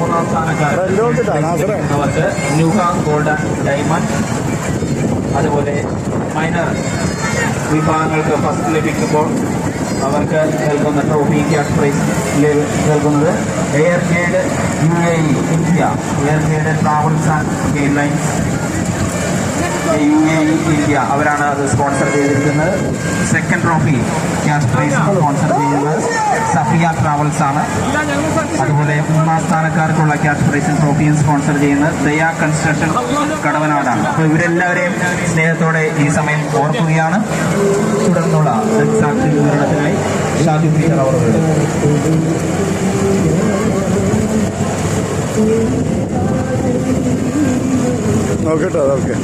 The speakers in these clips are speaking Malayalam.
മൂന്നാം സ്ഥാനക്കാർക്ക് ന്യൂഹ ഗോൾഡ് ആൻഡ് ഡയമണ്ട്, അതുപോലെ മൈനർ വിഭാഗങ്ങൾക്ക് ഫസ്റ്റ് ലഭിക്കുമ്പോൾ അവർക്ക് നൽകുന്ന ട്രോഫി ക്യാഷ് പ്രൈസ് നൽകുന്നത് air guide UAE India, air guide travels and airlines UAE India അവരാണ് അത് സ്പോൺസർ ചെയ്തിരിക്കുന്നത്. Second trophy cash prize sponsor ചെയ്യുന്നത് സഫിയ ട്രാവൽസ് ആണ്. അതുപോലെ മൂന്നാം സ്ഥാനക്കാർക്കുള്ള ക്യാഷ് പ്രൈസും ട്രോഫിയും സ്പോൺസർ ചെയ്യുന്നത് ദയ കൺസ്ട്രക്ഷൻ കടവനാടാണ്. അപ്പോൾ ഇവരെല്ലാവരെയും സ്നേഹത്തോടെ ഈ സമയം ഓർക്കുകയാണ്. തുടർന്നുള്ള സാക്ഷി വിവരണത്തിനായി ഷാജു പീറ്റർ അവറുകൾ. നോക്കട്ടെ അതൊക്കെ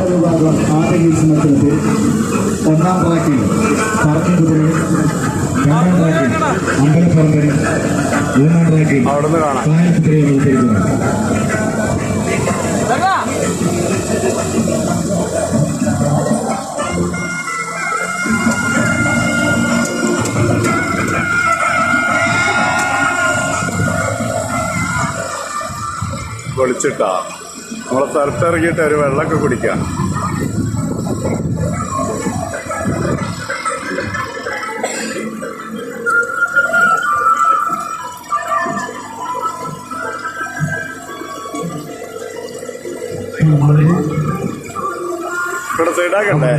വിഭാഗം ആദ്യ ഗീസ് മത്സരത്തിൽ ഒന്നാം ട്രാക്കിൽ പറക്കുകുതിരയും, രണ്ടാം ട്രാക്കിൽ അമ്പലപ്പറമ്പനും, മൂന്നാം ട്രാക്കിൽ കായൽകുതിരയും മത്സരിക്കുന്നു. പൊളിച്ചിട്ടാ നമ്മളെ സ്ഥലത്തിറങ്ങിയിട്ട് ഒരു വെള്ളമൊക്കെ കുടിക്കാം. ഇവിടെ സൈഡാക്കണ്ടേ?